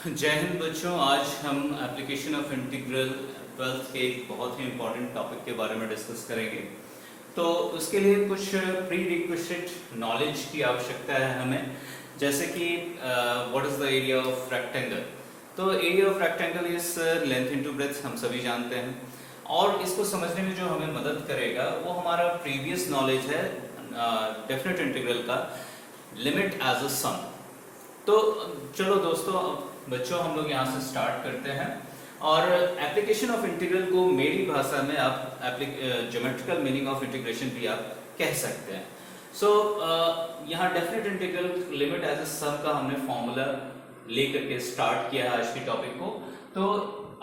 जय हिंद बच्चों। आज हम एप्लीकेशन ऑफ इंटीग्रल ट्वेल्थ के एक बहुत ही इम्पोर्टेंट टॉपिक के बारे में डिस्कस करेंगे। तो उसके लिए कुछ प्री रिक्विजिट नॉलेज की आवश्यकता है हमें, जैसे कि what is the area of rectangle. तो area of rectangle is length into breadth, हम सभी जानते हैं। और इसको समझने में जो हमें मदद करेगा वो हमारा प्रीवियस नॉलेज है डेफिनेट इंटीग्रल का, लिमिट एज अ सम। तो चलो दोस्तों, अब बच्चों हम लोग यहाँ से स्टार्ट करते हैं। और एप्लीकेशन ऑफ इंटीग्रल को मेरी भाषा में आप ज्योमेट्रिकल मीनिंग ऑफ इंटीग्रेशन भी आप कह सकते हैं। सो यहाँ definite integral limit as a sum का हमने फॉर्मूला लेकर के स्टार्ट किया है आज के टॉपिक को। तो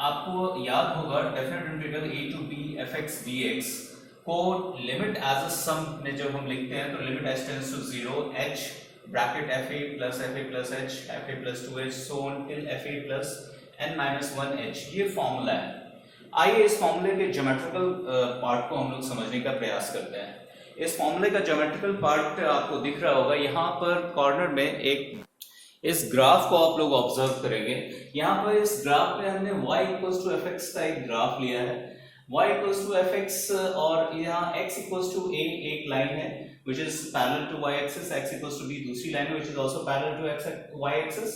आपको याद होगा definite integral a to b fx dx को लिमिट एज अ सम में जब हम लिखते हैं तो limit h tends to 0 h bracket fa plus h fa plus 2h so on till fa plus n minus 1h, ये formula है। आइए इस फॉर्मूले के ज्योमेट्रिकल पार्ट को हम लोग समझने का प्रयास करते हैं। इस फॉर्मूले का ज्योमेट्रिकल पार्ट आपको दिख रहा होगा यहाँ पर कॉर्नर में। एक इस ग्राफ को आप लोग ऑब्जर्व करेंगे। यहाँ पर इस ग्राफ में हमने y इक्वल्स टू fx का एक ग्राफ लिया है। y इक्वल्स टू fx और यहाँ x इक्वल्स टू a एक लाइन है which is parallel to y axis, x equals to b दूसरी line which is also parallel to y axis.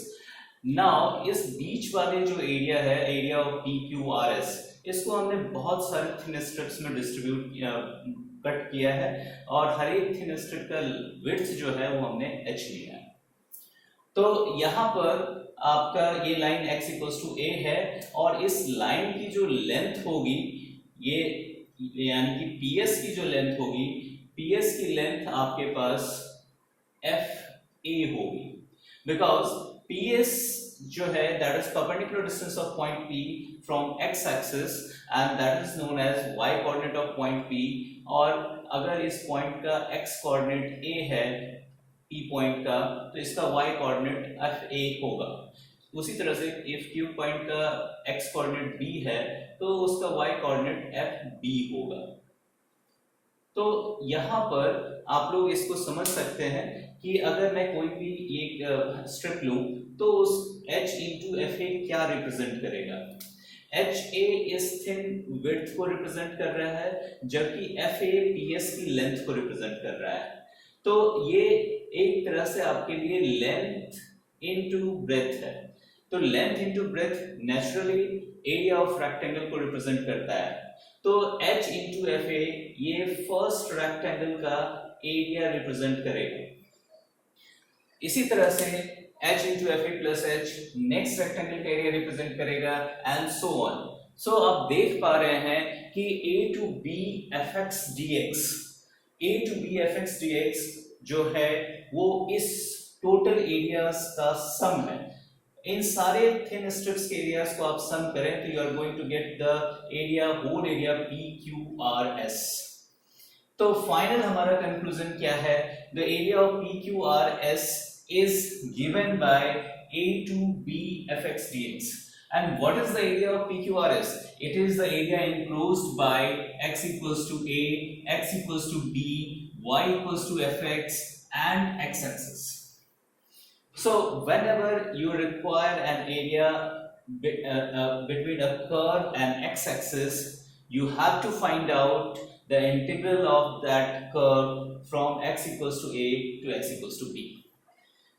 Now इस बीच वाले जो एरिया है, एरिया ऑफ PQRS, इसको हमने बहुत सारे थिन स्ट्रिप्स में डिस्ट्रीब्यूट किया, कट किया है, और हर एक थिन स्ट्रिप का विड्थ जो है वो हमने h लिया है। तो यहाँ पर आपका ये line x equals to a है और इस लाइन की जो लेंथ होगी, ये यानी कि PS की जो लेंथ होगी, PS की लेंथ आपके पास FA होगी, बिकॉज PS जो है that is perpendicular distance of point P from x axis and that is known as y coordinate of point P। और अगर इस पॉइंट का x कोऑर्डिनेट A है P पॉइंट का, तो इसका y कोऑर्डिनेट FA होगा। उसी तरह से if Q पॉइंट का x कोऑर्डिनेट B है तो उसका y कोऑर्डिनेट FB होगा। तो यहाँ पर आप लोग इसको समझ सकते हैं कि अगर मैं कोई भी एक स्ट्रिप लूं तो उस h इंटू एफ ए क्या रिप्रेजेंट करेगा। एच ए इस थिन विड्थ को रिप्रेजेंट कर रहा है, जबकि एफ ए पी एस की लेंथ को रिप्रेजेंट कर रहा है। तो ये एक तरह से आपके लिए लेंथ इनटू ब्रेथ है। तो length into breadth naturally area of rectangle को रिप्रेजेंट करता है। तो h इंटू एफ ए ये फर्स्ट रेक्टेंगल का एरिया रिप्रेजेंट करेगा। इसी तरह से h into F A plus H next rectangle का एरिया रिप्रेजेंट करेगा एंड सो ऑन। सो आप देख पा रहे हैं कि a to b fx dx जो है वो इस टोटल एरियाज का सम है। इन सारे थिन स्ट्रिप्स के एरियाज को आप सम करें तो you are going to get the area, whole area PQRS। तो फाइनल हमारा कंक्लूजन क्या है? The area of PQRS is given by a to b fx dx। And what is the area of PQRS? It is the area enclosed by x equals to a, x equals to b, y equals to fx and x axis. So whenever you require an area between a curve and x-axis, you have to find out the integral of that curve from x equals to a to x equals to b.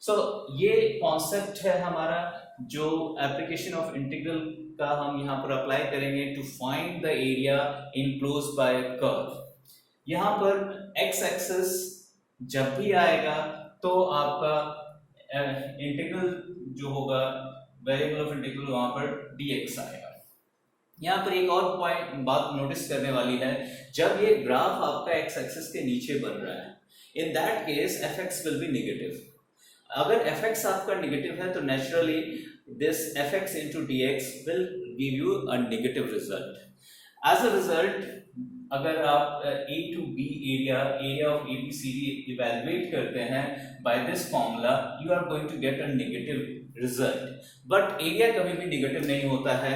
So ये concept है हमारा जो application of integral का हम यहाँ पर apply करेंगे to find the area enclosed by a curve. यहाँ पर x-axis जब भी आएगा तो आपका इंटीग्रल जो होगा, वेरिएबल ऑफ इंटीग्रल, वहां पर dx आएगा। यहाँ पर एक और बात नोटिस करने वाली है, जब ये ग्राफ आपका x एक्सिस के नीचे बन रहा है, in that case fx will be negative. अगर fx आपका नेगेटिव है तो naturally this fx into dx will give you a negative result. As a result अगर आप a to b area of ABCD evaluate करते हैं by this formula, you are going to get a negative result. But area कभी भी negative नहीं होता है,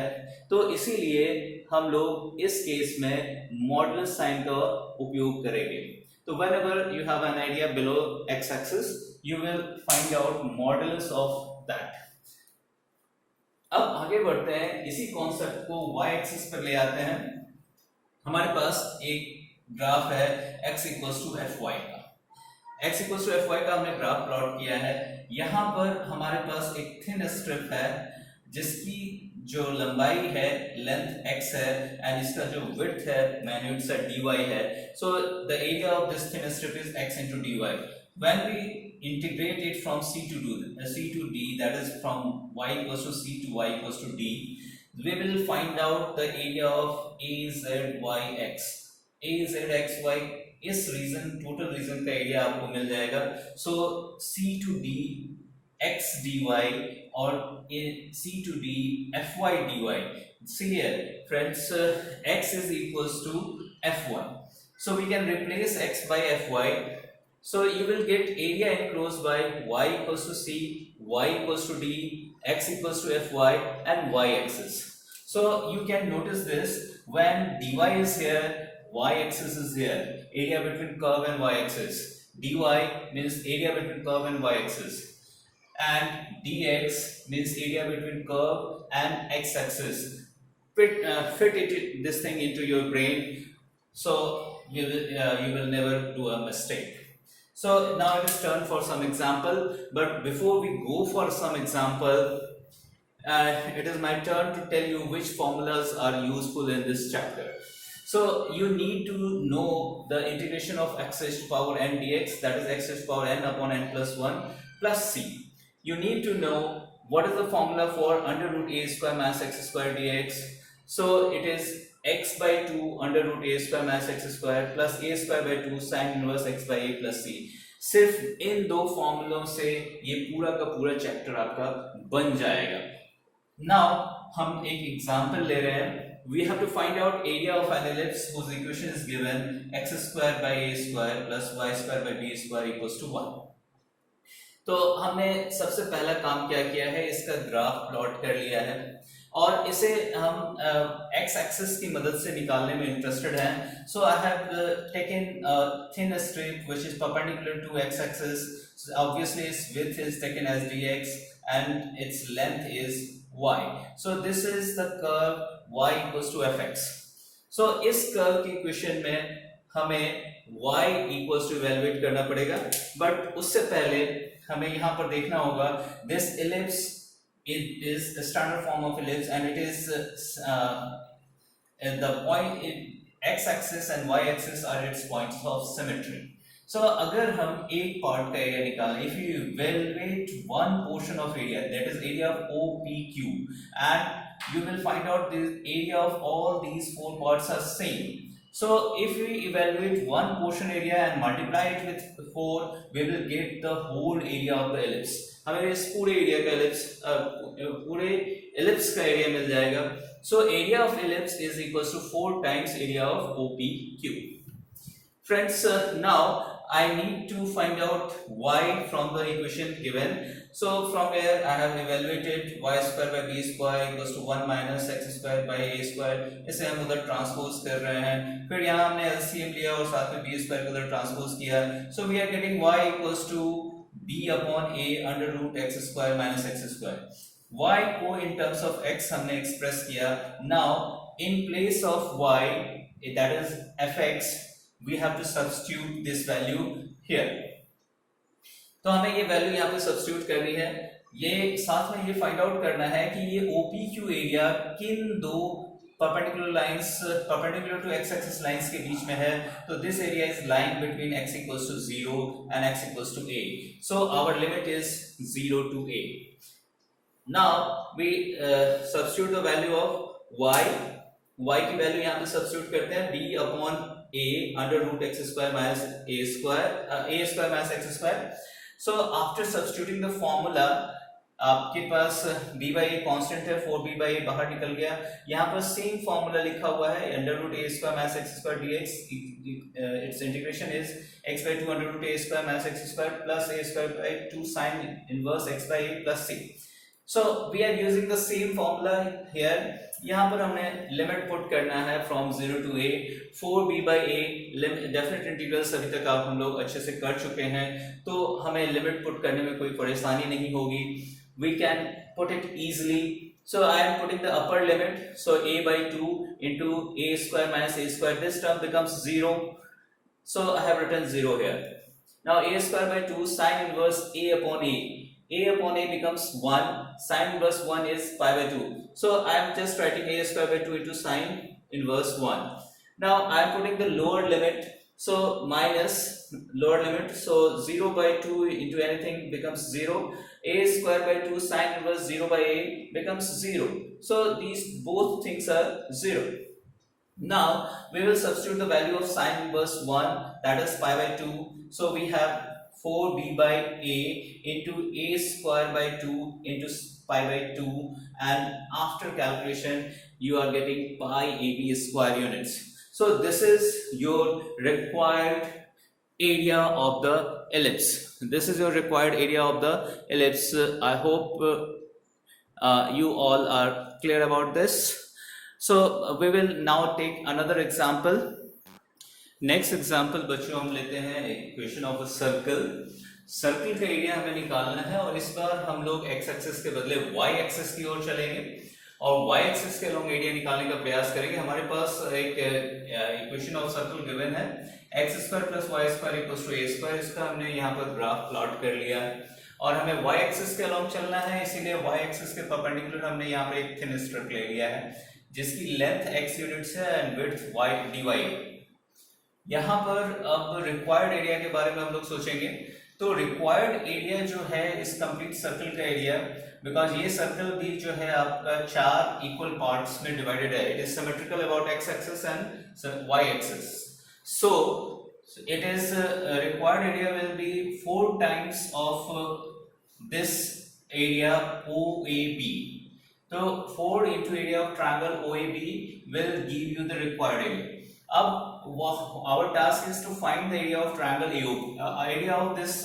तो इसीलिए हम लोग इस केस में मॉडुलस साइन का उपयोग करेंगे। तो whenever you have an area below x axis, you will find out modulus of that. अब आगे बढ़ते हैं, इसी कॉन्सेप्ट को y एक्सिस पर ले आते हैं। हमारे पास एक ग्राफ है x equals to F Y का। x equals to F Y का हमने ग्राफ प्लॉट किया है। यहाँ पर हमारे पास एक थिन स्ट्रिप है जिसकी जो लंबाई है लेंथ x है एंड इसका जो विड्थ है मैंने इट्स dy है। So the area of this thin strip is x into dy। When we integrate it from c to d, that is from y equals to c to y equals to d, we will find out the area of AZYX. AZXY इस reason, total reason का area आपको मिल जाएगा। सो c to d x dy और c to d fy dy. See here friends, x is equals to fy, so we can replace x by fy. So you will get area enclosed by y equals to c, y equals to d, x equals to fy and y axis. So you can notice this, when dy is here, y axis is here, area between curve and y axis. dy means area between curve and y axis, and dx means area between curve and x axis. Fit this thing into your brain, so you will never do a mistake. So now it is turn for some example, but before we go for some example, it is my turn to tell you which formulas are useful in this chapter. So you need to know the integration of x raised to power n dx, that is x raised to power n upon n plus 1 plus c. You need to know what is the formula for under root a square minus x square dx. So it is x by 2 under root a square minus x square plus a square by 2 sin inverse x by a plus c. सिर्फ इन दो फॉर्मूलों से ये पूरा का पूरा chapter आपका बन जाएगा। नाउ हम एक एग्जांपल ले रहे हैं। We have to find out area of an ellipse whose equation is given x square by a square plus y square by b square equals to 1. तो हमने सबसे पहला काम क्या किया है, इसका ग्राफ प्लॉट कर लिया है और इसे हम x एक्सिस की मदद से निकालने में इंटरेस्टेड हैं। So I have taken a thin strip which is perpendicular to x axis. Obviously its width is taken as dx and its length is y. So this is the curve y equals to fx. So इस curve की equation में हमें y equals to evaluate करना पड़ेगा, but उससे पहले हमें यहाँ पर देखना होगा this ellipse, it is the standard form of ellipse and it is the point x axis and y axis are its points of symmetry. So अगर हम एक पार्ट का एरिया निकालें, if you evaluate one portion of area, that is area of OPQ, and you will find out the area of all these four parts are same. So if we evaluate one portion area and multiply it with 4, we will get the whole area of the ellipse. हमें इस पूरे area का पूरे ellipse का area मिल जाएगा. So area of ellipse is equals to 4 times area of OPQ. Friends, now I need to find out y from the equation given. So from here I have evaluated y square by b square equals to 1 minus x square by a square. इसे हम उधर transpose कर रहे हैं, फिर यहाँ हमने LCM लिया और साथ में b square को उधर ट्रांसपोज किया. So we are getting y equals to b upon a under root x square minus x square. y को in terms of x हमने एक्सप्रेस किया. Now in place of y, that is fx, we have to substitute this value here. तो हमें ये value यहाँ पे substitute करनी है. ये साथ में ये फाइंड आउट करना है कि ये OPQ एरिया किन दो perpendicular lines, perpendicular to x axis lines के बीच में है. तो this area is line between x equals to 0 and x equals to a. So our limit is 0 to a. Now we substitute the value of y की value यहाँ पे substitute करते हैं b upon a under root x square minus a square minus x square. So after substituting the formula, आपके पास b by a constant है, 4b by a बाहर निकल गया. यहाँ पर सेम फॉर्मूला लिखा हुआ है under root a square minus x square dx. Its integration is x by 2 under root a square minus x square plus a square by 2 sin inverse x by a plus c. So we are using the same formula here. यहाँ पर हमने limit put करना है from 0 to a. 4b by a definite integrals अभी तक आप हम लोग अच्छे से कर चुके हैं, तो हमें लिमिट पुट करने में कोई परेशानी नहीं होगी. We can put it easily. So I am putting the upper limit. So a by 2 into a square minus a square. This term becomes 0. So I have written 0 here. Now a square by 2 sine inverse a upon a. A upon a becomes 1. Sine inverse 1 is pi by 2. So I am just writing a square by 2 into sine inverse 1. Now I am putting the lower limit. So minus lower limit. So 0 by 2 into anything becomes 0. A square by 2 sine inverse 0 by a becomes 0. So these both things are 0. Now we will substitute the value of sine inverse 1, that is pi by 2. So we have 4b by a into a square by 2 into pi by 2, and after calculation you are getting pi ab square units. So this is your required area of the ellipse. This is your required area of the ellipse. I hope you all are clear about this. So we will now take another example. Next example बच्चों हम लेते हैं equation of a circle. Circle का area हमें निकालना है और इस बार हम लोग एक्स एक्सिस के बदले वाई एक्सिस की ओर चलेंगे और वाई एक्सिस के लॉन्ग एरिया निकालने का प्रयास करेंगे. हमारे पास एक इक्वेशन ऑफ सर्कल गिवन है X square plus Y square equals to A square. इसका हमने यहाँ पर ग्राफ प्लॉट कर लिया है और हमें वाई एक्सिस के लॉन्ग चलना है, इसीलिए वाई एक्सिस के परपेंडिकुलर हमने यहाँ पे एक थिन स्ट्रिप ले लिया है जिसकी लेंथ एक्स यूनिट्स है and width Y D Y. यहाँ पर अब रिक्वायर्ड एरिया के बारे में हम लोग सोचेंगे. तो रिक्वायर्ड एरिया जो है इस कंप्लीट सर्कल का एरिया, बिकॉज ये सर्कल भी जो है आपका 4 इक्वल पार्ट्स में डिवाइडेड है. It is symmetrical about X axis and Y axis. So it is required area will be 4 times of this area OAB. तो 4 into area of triangle OAB will give you the required area. अब our task is to find the area of triangle AOB. Area of this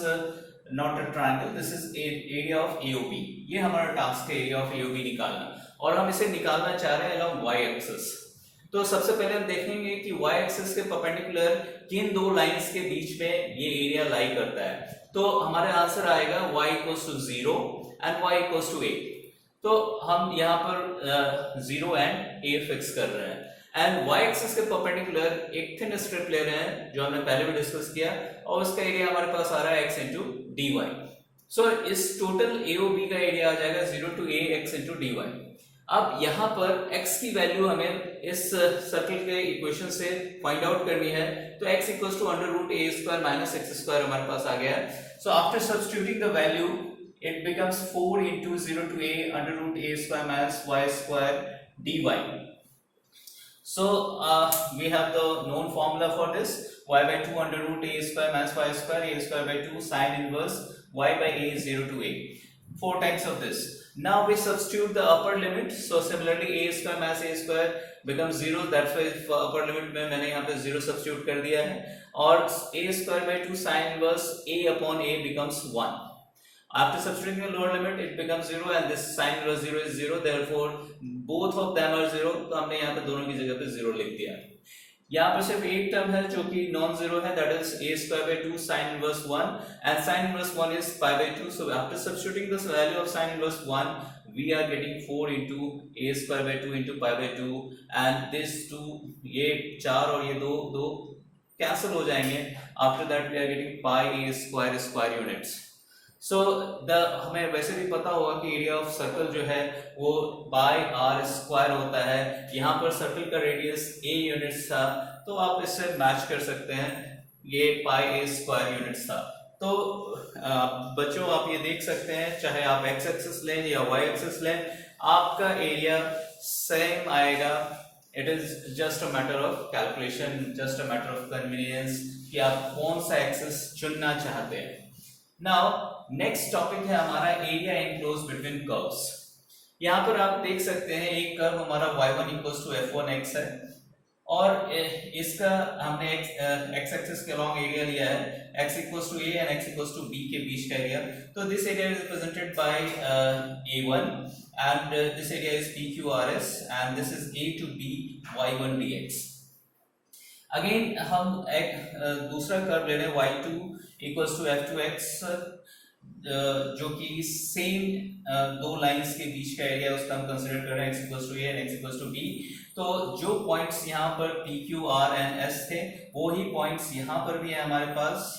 not a triangle, this is area of AOB. ये हमारा task है area of AOB निकालना और हम इसे निकालना चाह रहे हैं along y axis. तो सबसे पहले हम देखेंगे कि y axis के परपेंडिकुलर किन दो लाइंस के बीच में ये एरिया लाई करता है. तो हमारा आंसर आएगा y equals to 0 and y equals to a. तो हम यहाँ पर 0 and a फिक्स कर रहे हैं एंड y एक्सिस के परपेंडिकुलर एक थिन स्ट्रिप ले रहे हैं जो हमने पहले भी डिस्कस किया और उसका एरिया हमारे पास आ रहा है x into dy. सो इस टोटल AOB का एरिया आ जाएगा 0 to a x into dy. अब यहाँ पर x की वैल्यू हमें इस सर्कल के इक्वेशन से फाइंड आउट करनी है. तो x equals to under root a square minus x square हमारे पास आ गया है. So after substituting the value it becomes 4 into 0 to a under root a square minus y square dy. So we have the known formula for this, y by 2 under root a square minus y square, a square by 2 sine inverse y by a is 0 to a. 4 times of this. Now we substitute the upper limit. So similarly a square minus a square becomes 0. That's why upper limit में मैंने यहाँ पे 0 substitute कर दिया है और a square by 2 sine inverse a upon a becomes 1. After substituting the lower limit, it becomes 0 and this sine inverse 0 is 0. Therefore, both of them are 0. तो हमने यहाँ पे दोनों की जगह पे 0 लिख दिया. यहाँ पर सिर्फ एक टर्म है जो कि नॉन जीरो है, that is a square by 2 sin inverse 1 and sin inverse 1 is pi by 2. So after substituting this value of sin inverse 1, we are getting 4 into a square by 2 into pi by 2 and this 2 ये 4 और ये 2 cancel हो जाएंगे. After that we are getting pi a square units. So हमें वैसे भी पता होगा कि एरिया ऑफ सर्कल जो है वो बाय आर स्क्वायर होता है. यहाँ पर सर्कल का रेडियस a यूनिट्स था तो आप इससे मैच कर सकते हैं, ये पाई a स्क्वायर यूनिट्स था. तो बच्चों आप ये देख सकते हैं चाहे आप x एक्सिस लें या y एक्सिस लें आपका एरिया सेम आएगा. It is just a matter of calculation, just a matter of convenience कि आप कौन सा एक्सिस चुनना चाहते हैं. नाउ नेक्स्ट टॉपिक है हमारा एरिया एनक्लोज्ड बिटवीन कर्व्स. यहाँ पर आप देख सकते हैं एक कर्व हमारा y1 इक्वल्स टू f1x है और इसका हमने x एक्सिस के अलॉन्ग एरिया लिया है x equals to a and x equals to b के बीच का एरिया. तो this area is represented by a1 and this area is PQRS and this is a to b y1 dx. Again हम एक दूसरा curve ले रहे हैं y2 इक्वल्स टू f2x जो कि सेम दो लाइंस के बीच का एरिया उसका हम कंसीडर कर रहे हैं x equals to A and x equals to B. तो जो पॉइंट्स यहाँ पर p q r and s थे वो ही पॉइंट्स यहाँ पर भी है हमारे पास।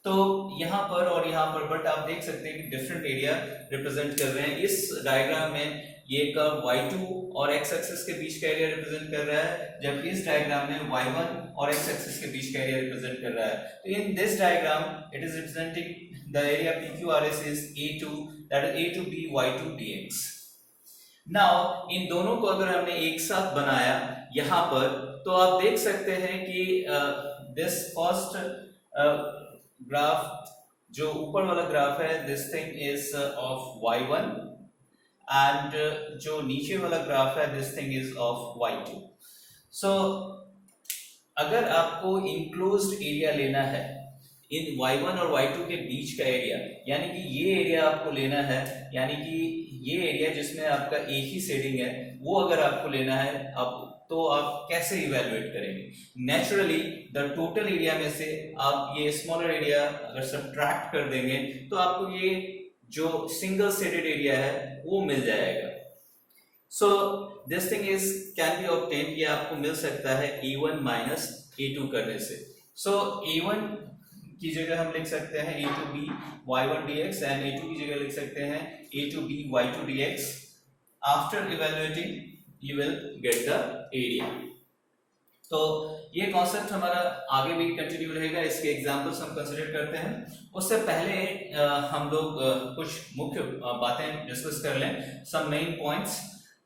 तो यहाँ पर और यहाँ पर बट आप देख सकते हैं कि डिफरेंट एरिया रिप्रेजेंट कर रहे हैं। इस डायग्राम में ये कर्व y2 और x एक्सिस के बीच का एरिया रिप्रेजेंट कर रहा है, जबकि इस डायग्राम में y1 और x एक्सिस के बीच का एरिया रिप्रेजेंट कर रहा है। तो in this diagram it is representing the area PQRS is A2, that is A2B Y2 dx. Now इन दोनों को अगर हमने एक साथ बनाया यहाँ पर तो आप देख सकते हैं कि this first ग्राफ जो ऊपर वाला ग्राफ है this thing is of Y1 and जो नीचे वाला ग्राफ है this thing is of Y2. So अगर आपको इनक्लोज्ड एरिया लेना है इन y1 और y2 के बीच का एरिया, यानी कि ये एरिया आपको लेना है, यानी कि ये एरिया जिसमें आपका एक ही शेडिंग है वो अगर आपको लेना है तो आप कैसे इवेलुएट करेंगे? नेचुरली द टोटल एरिया में से आप ये स्मॉलर एरिया अगर सब्ट्रैक्ट कर देंगे तो आपको ये जो सिंगल शेडेड एरिया है वो मिल जाएगा। So this thing is can be obtain, ये आपको मिल सकता है a1 माइनस a2 करने से। सो a1 की जगह हम लिख सकते हैं a2b y1 dx and a2 की जगह लिख सकते हैं a2b y2 dx। After evaluating you will get the area. तो ये कॉन्सेप्ट हमारा आगे भी कंटिन्यू रहेगा, इसके एग्जांपल्स हम कंसीडर करते हैं। उससे पहले हम लोग कुछ मुख्य बातें डिस्कस कर लें, some main points.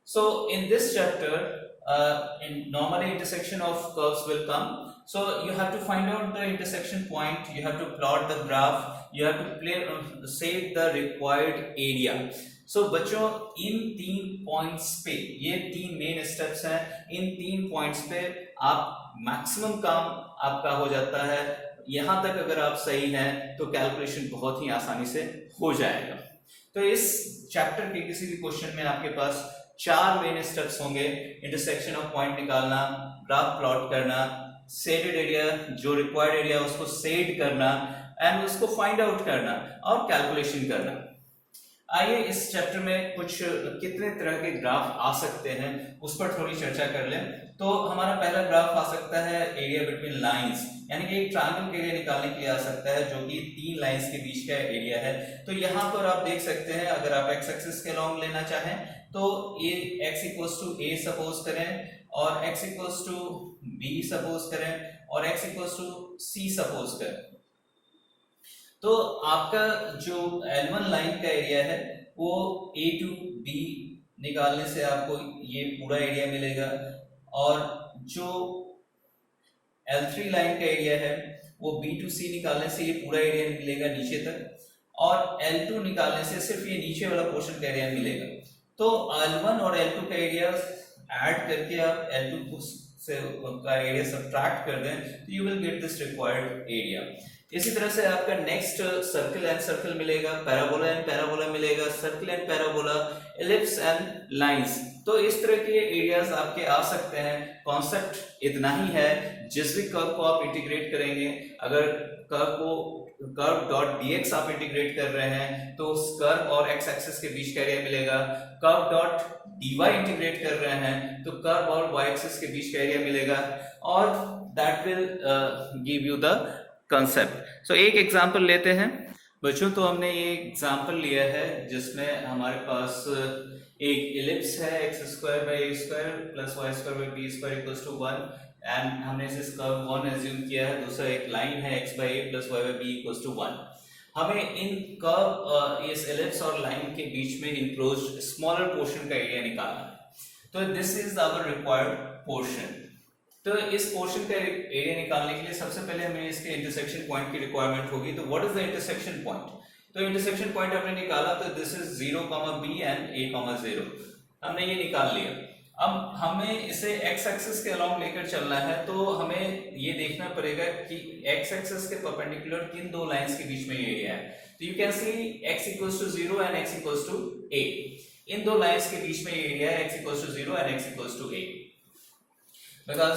So in this chapter in normally intersection of curves will come, so you have to find out the intersection point, you have to plot the graph, you have to save the required area. So बच्चों इन 3 points पे, ये 3 main steps हैं, इन 3 points पे आप maximum काम आपका हो जाता है। यहां तक अगर आप सही हैं तो कैलकुलेशन बहुत ही आसानी से हो जाएगा। तो इस चैप्टर के किसी भी क्वेश्चन में आपके पास 4 मेन स्टेप्स होंगे, इंटरसेक्शन ऑफ पॉइंट निकालना, ग्राफ प्लॉट करना, शेडेड एरिया जो रिक्वायर्ड एरिया उसको शेड करना एंड उसको फाइंड आउट करना और कैलकुलेशन करना। आइए इस चैप्टर में कुछ कितने तरह के ग्राफ आ सकते हैं उस पर थोड़ी चर्चा कर लें। तो हमारा पहला ग्राफ आ सकता है एरिया बिटवीन लाइंस, यानी कि एक ट्रायंगल का एरिया निकालने के लिए आ सकता है जो कि 3 लाइंस के बीच का एरिया है। तो यहाँ पर आप देख सकते हैं अगर आप एक्स एक्सिस के अलॉन्ग लेना चाहें तो ये x equals to a suppose करें और x equals to b suppose करें और x equals to c suppose करें। तो आपका जो L1 लाइन का एरिया है वो a to b निकालने से आपको ये पूरा एरिया मिलेगा और जो L3 लाइन का एरिया है वो b to c निकालने से ये पूरा एरिया मिलेगा नीचे तक और L2 निकालने से सिर्फ ये नीचे वाला पोर्शन का एरिया मिलेगा। तो L1 और L2 का एरिया ऐड करके आप L2 से का एरिया सब्ट्रैक्ट कर दें तो you will get this required area. इसी तरह से आपका नेक्स्ट सर्कल एंड सर्कल मिलेगा, पैराबोला एंड पैराबोला मिलेगा, circle and parabola, ellipse and lines. तो इस तरह के एरियाज आपके आ सकते हैं। कॉन्सेप्ट इतना ही है, जिस भी कर्व को आप इंटीग्रेट करेंगे, अगर कर्व डॉट dx आप इंटीग्रेट कर रहे हैं तो उस कर्व और x एक्सिस के बीच का एरिया मिलेगा। कर्व डॉट dy इंटीग्रेट कर रहे हैं तो कर्व और y एक्सिस के बीच का एरिया मिलेगा और that will give you the concept. So एक एग्जांपल लेते हैं बच्चों। तो हमने ये एग्जांपल लिया है जिसमें हमारे पास एक इलिप्स है x² by a² plus y² by b² equals to 1 and हमने इसे कर्व 1 एज्यूम किया है। दूसरा एक लाइन है x by a plus y by b equals to 1। हमें इन कर्व इस एलिप्स और लाइन के बीच में इनक्लोज्ड स्मॉलर पोर्शन का एरिया निकालना है। तो this is our required portion. तो इस पोर्शन का एरिया निकालने के लिए सबसे पहले हमें इसके इंटरसेक्शन पॉइंट की रिक्वायरमेंट होगी। तो what is the intersection point? तो इंटरसेक्शन पॉइंट हमने निकाला तो this is 0, b and a, 0 हमने ये निकाल लिया। अब हमें इसे x एक्सिस के अलॉन्ग लेकर चलना है तो हमें ये देखना पड़ेगा कि x एक्सिस के परपेंडिकुलर किन दो लाइंस के बीच में ये एरिया है। तो you can see x equals to 0 and x equals to a। इन दो लाइंस के बीच में ये एरिया है x equals to 0 and x equals to a। Because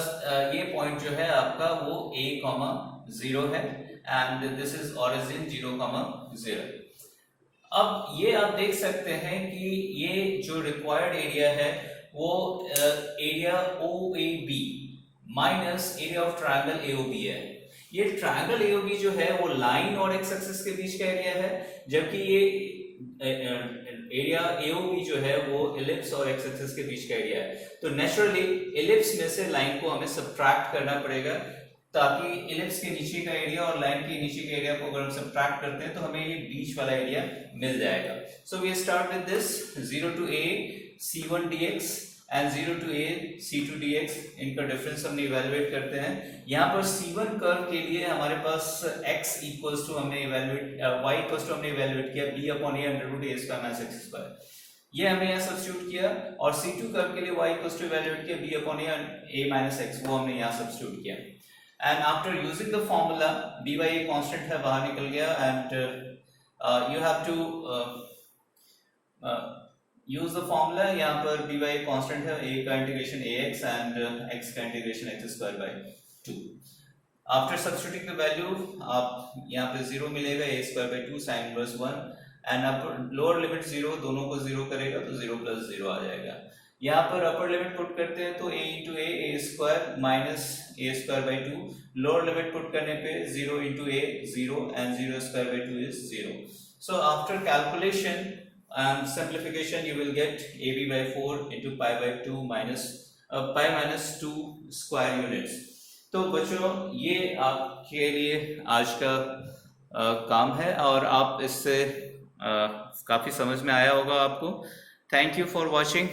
ये पॉइंट जो है आपका वो a, 0 है एंड दिस इज ओरिजिन 0, 0। अब ये आप देख सकते हैं कि ये जो रिक्वायर्ड एरिया है वो area OAB minus area of triangle AOB है। ये ट्रायंगल AOB जो है वो लाइन और एक्स एक्सिस के बीच का एरिया है, जबकि ये एरिया AOB जो है वो एलिप्स और एक्स एक्सिस के बीच का एरिया है। तो नेचुरली एलिप्स में से लाइन को हमें सब्ट्रैक्ट करना पड़ेगा, ताकि एलिप्स के नीचे का एरिया और लाइन के नीचे के एरिया को अगर हम सब्ट्रैक्ट करते हैं तो हमें ये बीच वाला एरिया मिल जाएगा। So we start with this 0 to a c1 dx and 0 to a c2 dx, इनका डिफरेंस हमने इवैल्यूएट करते हैं। यहाँ पर c1 कर्व के लिए हमारे पास x इक्वल्स टू हमने इवैल्यूएट y इक्वल्स टू हमने इवैल्यूएट किया b upon a under root a square minus x square, ये हमने यहाँ सब्स्टिट्यूट किया। और c2 कर्व के लिए y इक्वल्स टू इवैल्यूएट किया b upon a minus x, वो हमने यहाँ सब्स्टिट्यूट किया। And after using the formula, b by a constant है बाहर निकल गया, and you have to use the formula। यहाँ पर b by a constant है, a का इंटीग्रेशन ax and x का integration x square by 2। After substituting the value, आप यहाँ पे 0 मिलेगा, a square by 2 sin inverse 1, and upper lower limit 0, दोनों को 0 करेगा तो 0 plus 0 आ जाएगा। यहाँ पर अपर लिमिट पुट करते हैं तो a into a square minus a square by 2, lower limit put करने पे 0 into a 0 and 0 square by 2 is 0। So after calculation and simplification you will get ab by 4 into pi by 2 minus pi minus 2 square units। तो बच्चों ये आपके लिए आज का काम है और आप इससे काफ़ी समझ में आया होगा आपको। Thank you for watching.